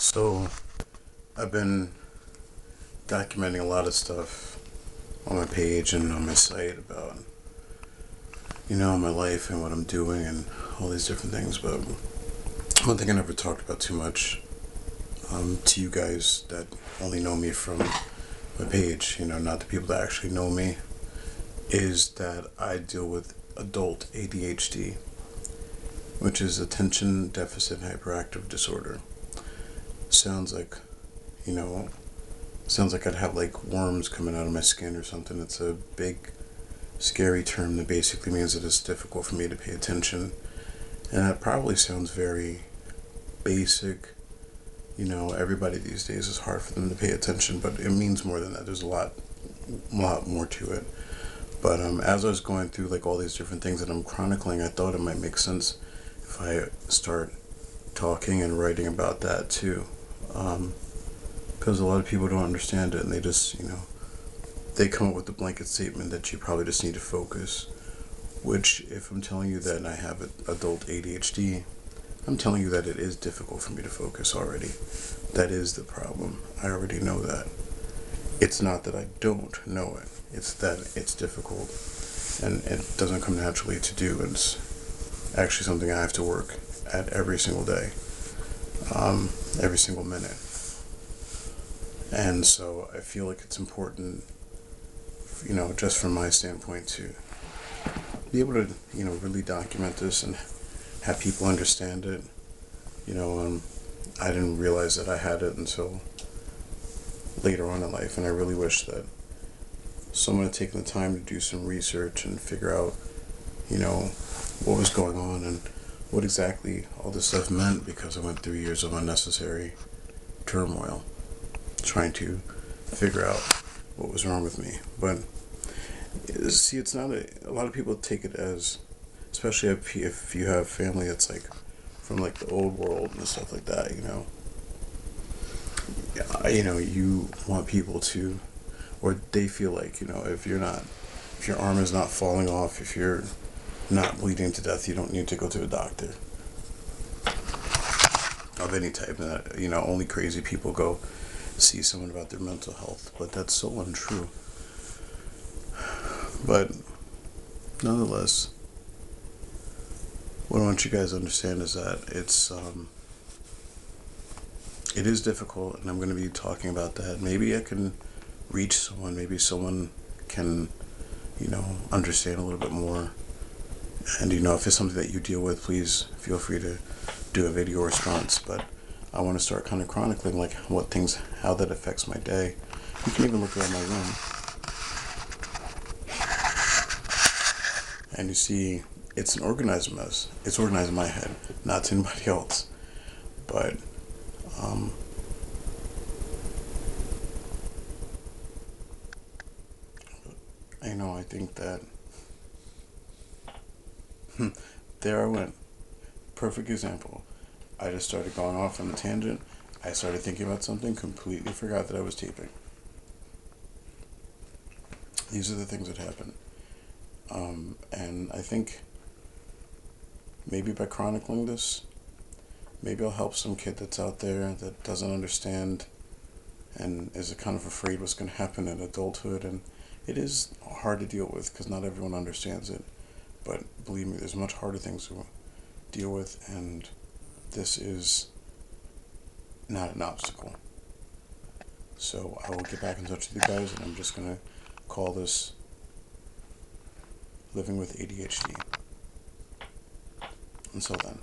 So, I've been documenting a lot of stuff on my page and on my site about, my life and what I'm doing and all these different things, but one thing I never talked about too much to you guys that only know me from my page, not the people that actually know me, is that I deal with adult ADHD, which is Attention Deficit Hyperactive Disorder. Sounds like, I'd have like worms coming out of my skin or something. It's a big, scary term that basically means that it's difficult for me to pay attention. And that probably sounds very basic. Everybody these days is hard for them to pay attention, but it means more than that. There's a lot more to it. But as I was going through like all these different things that I'm chronicling, I thought it might make sense if I start talking and writing about that too. Because a lot of people don't understand it, and they just, they come up with the blanket statement that you probably just need to focus. Which, if I'm telling you that I have adult ADHD, I'm telling you that it is difficult for me to focus already. That is the problem. I already know that. It's not that I don't know it. It's that it's difficult, and it doesn't come naturally to do. And it's actually something I have to work at every single day, every single minute. And so I feel like it's important, just from my standpoint, to be able to, really document this and have people understand it. I didn't realize that I had it until later on in life, and I really wish that someone had taken the time to do some research and figure out, what was going on and what exactly all this stuff meant, because I went through years of unnecessary turmoil trying to figure out what was wrong with me. But see, it's not a lot of people take it as, especially if you have family that's like from like the old world and stuff like that, you want people to, or they feel like, if your arm is not falling off, if you're not bleeding to death, you don't need to go to a doctor of any type. And only crazy people go see someone about their mental health, but that's so untrue. But nonetheless, what I want you guys to understand is that it is difficult, and I'm going to be talking about that. Maybe I can reach someone. Maybe someone can, understand a little bit more. And if it's something that you deal with, please feel free to do a video response. But I want to start kind of chronicling like how that affects my day. You can even look around my room, and you see it's an organized mess. It's organized in my head, not to anybody else. But I think that there I went. Perfect example. I just started going off on a tangent. I started thinking about something, completely forgot that I was taping. These are the things that happen. And I think maybe by chronicling this, maybe I'll help some kid that's out there that doesn't understand and is kind of afraid what's going to happen in adulthood. And it is hard to deal with because not everyone understands it. But believe me, there's much harder things to deal with, and this is not an obstacle. So I will get back in touch with you guys, and I'm just going to call this Living with ADHD. Until then.